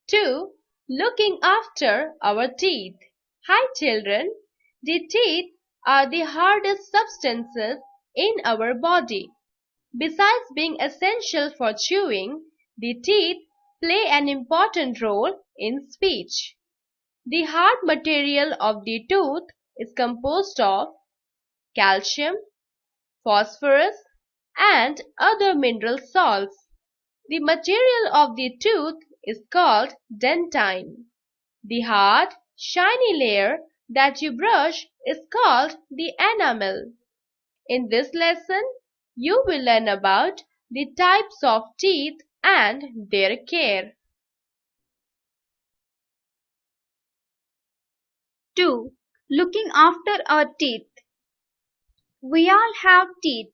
2. Looking after our teeth. Hi children, the teeth are the hardest substances in our body. Besides being essential for chewing, the teeth play an important role in speech. The hard material of the tooth is composed of calcium, phosphorus, and other mineral salts. The material of the tooth is called dentine. The hard, shiny layer that you brush is called the enamel. In this lesson, you will learn about the types of teeth and their care. 2. Looking after our teeth. We all have teeth,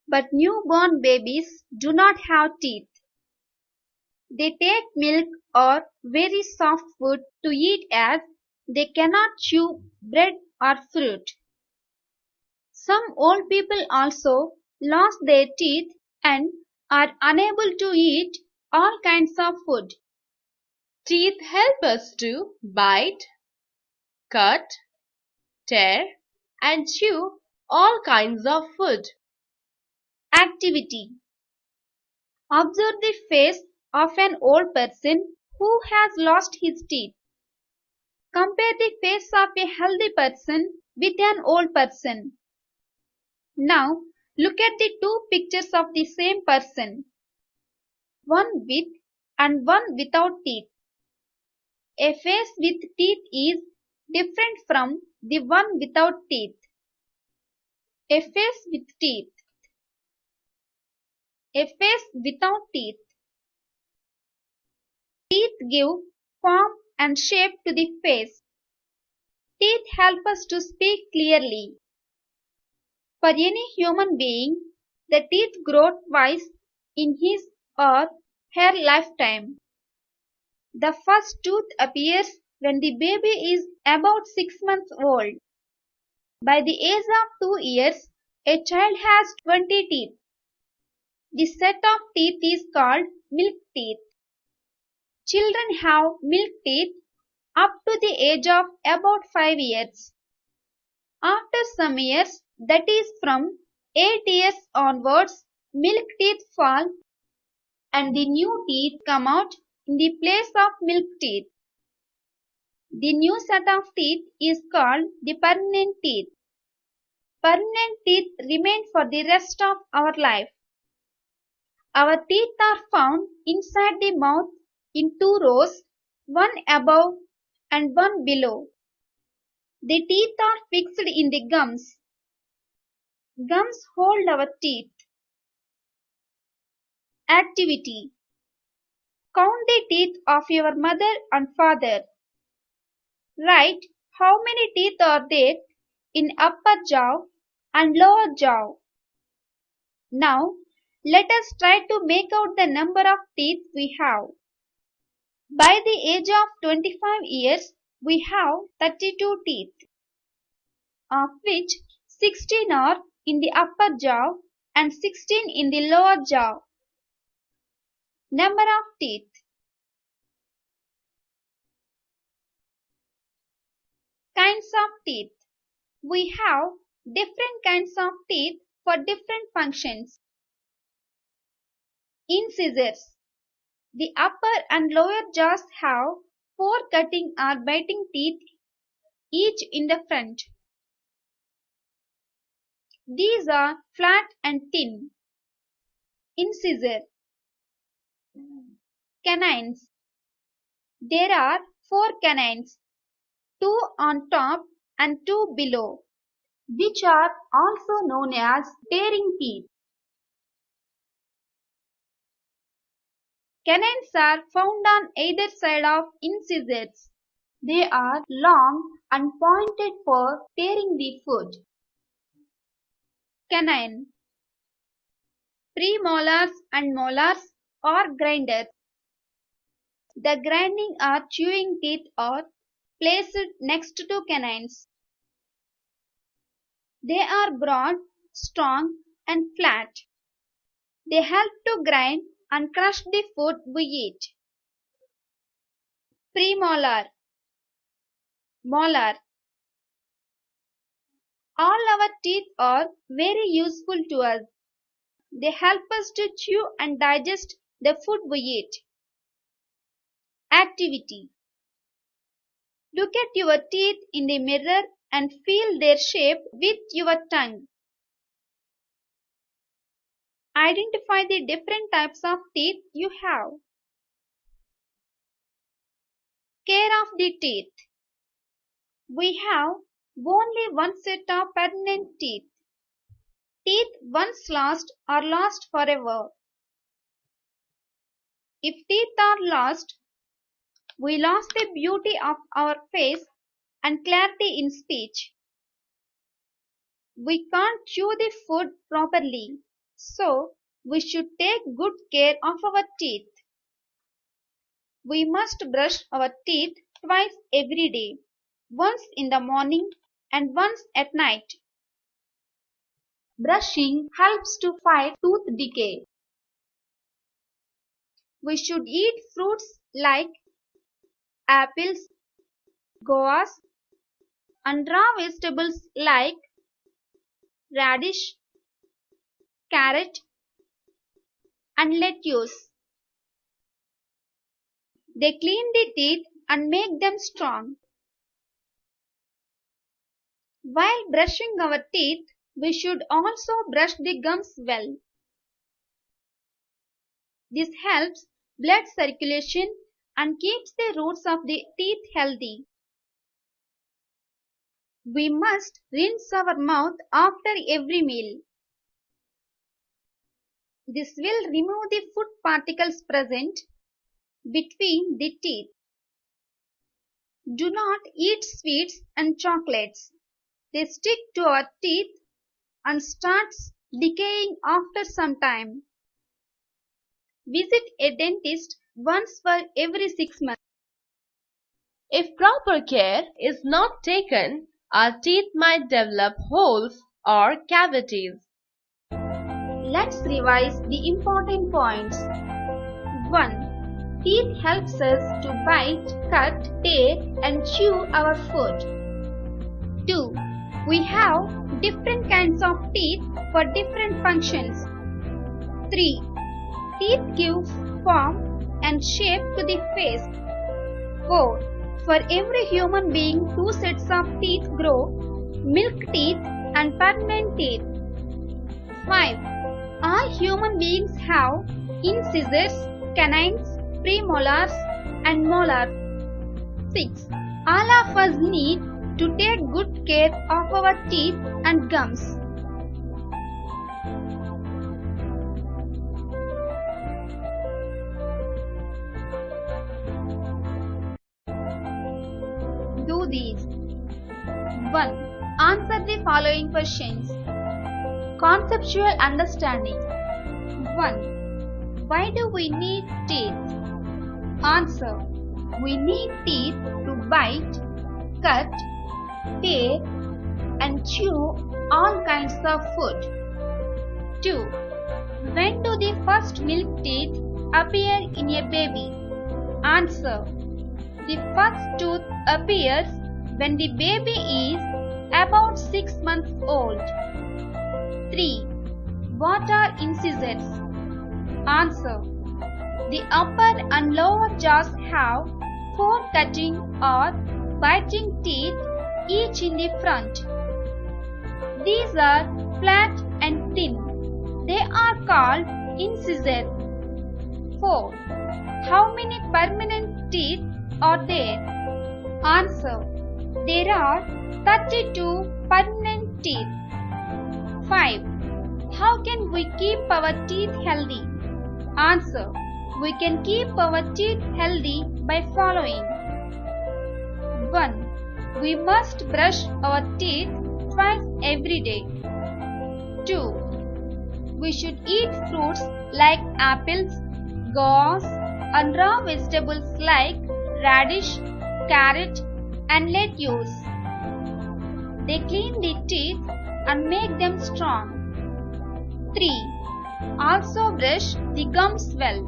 but newborn babies do not have teeth. They take milk or very soft food to eat as they cannot chew bread or fruit. Some old people also lost their teeth and are unable to eat all kinds of food. Teeth help us to bite, cut, tear, and chew all kinds of food. Activity. Observe the face of an old person who has lost his teeth. Compare the face of a healthy person with an old person. Now, look at the two pictures of the same person, one with and one without teeth. A face with teeth is different from the one without teeth. A face with teeth. A face without teeth. Teeth give form and shape to the face. Teeth help us to speak clearly. For any human being, the teeth grow twice in his or her lifetime. The first tooth appears when the baby is about 6 months old. By the age of 2 years, a child has 20 teeth. The set of teeth is called milk teeth. Children have milk teeth up to the age of about 5 years. After some years, that is from 8 years onwards, milk teeth fall and the new teeth come out in the place of milk teeth. The new set of teeth is called the permanent teeth. Permanent teeth remain for the rest of our life. Our teeth are found inside the mouth in two rows, one above and one below. The teeth are fixed in the gums. Gums hold our teeth. Activity. Count the teeth of your mother and father. Write how many teeth are there in upper jaw and lower jaw. Now, let us try to make out the number of teeth we have. By the age of 25 years, we have 32 teeth, of which 16 are in the upper jaw and 16 in the lower jaw. Number of teeth. Kinds of teeth. We have different kinds of teeth for different functions. Incisors. The upper and lower jaws have 4 cutting or biting teeth, each in the front. These are flat and thin. Incisor. Canines. There are 4 canines, 2 on top and 2 below, which are also known as tearing teeth. Canines are found on either side of incisors. They are long and pointed for tearing the food. Canine. Premolars and molars are grinders. The grinding or chewing teeth are placed next to canines. They are broad, strong and flat. They help to grind and crush the food we eat. premolar, molar. All our teeth are very useful to us. They help us to chew and digest the food we eat. Activity. Look at your teeth in the mirror and feel their shape with your tongue. Identify the different types of teeth you have. Care of the teeth. We have only one set of permanent teeth. Teeth once lost are lost forever. If teeth are lost, we lost the beauty of our face and clarity in speech. We can't chew the food properly, so we should take good care of our teeth. We must brush our teeth twice every day, once in the morning and once at night. Brushing helps to fight tooth decay. We should eat fruits like apples, guavas, and raw vegetables like radish, carrot, and lettuce. They clean the teeth and make them strong. While brushing our teeth, we should also brush the gums well. This helps blood circulation and keeps the roots of the teeth healthy. We must rinse our mouth after every meal. This will remove the food particles present between the teeth. Do not eat sweets and chocolates. They stick to our teeth and starts decaying after some time. Visit a dentist once for every 6 months. If proper care is not taken, our teeth might develop holes or cavities. Let's revise the important points. 1. Teeth helps us to bite, cut, tear and chew our food. 2. We have different kinds of teeth for different functions. 3. Teeth give form and shape to the face. 4. For every human being, 2 sets of teeth grow, milk teeth and permanent teeth. 5. All human beings have incisors, canines, premolars and molars. 6. All of us need to take good care of our teeth and gums. Do these. 1. Answer the following questions. Conceptual understanding. 1. Why do we need teeth? Answer. We need teeth to bite, cut, tear and chew all kinds of food. 2. When do the first milk teeth appear in a baby? Answer. The first tooth appears when the baby is about 6 months old. 3. What are incisors? Answer. The upper and lower jaws have 4 cutting or biting teeth each in the front. These are flat and thin. They are called incisors. 4. How many permanent teeth are there? Answer. There are 32 permanent teeth. 5. How can we keep our teeth healthy? Answer. We can keep our teeth healthy by following. 1. We must brush our teeth twice every day. 2. We should eat fruits like apples, guavas and raw vegetables like radish, carrot and lettuce. They clean the teeth and make them strong. 3. Also brush the gums well.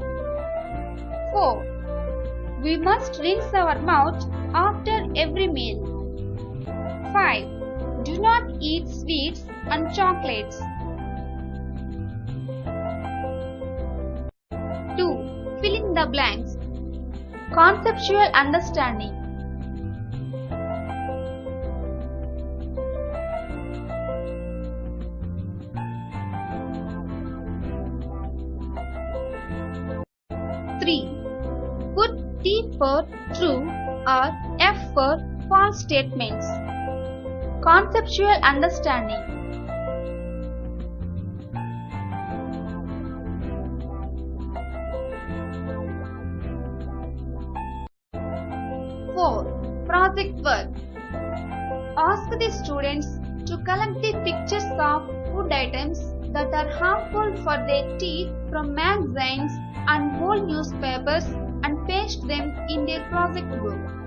4. We must rinse our mouth after every meal. 5. Do not eat sweets and chocolates. 2. Fill in the blanks. Conceptual understanding. Put T for true or F for false statements. Conceptual understanding. 4. Project work. Ask the students to collect the pictures of food items that are harmful for their teeth from magazines and old newspapers and paste them in their project book.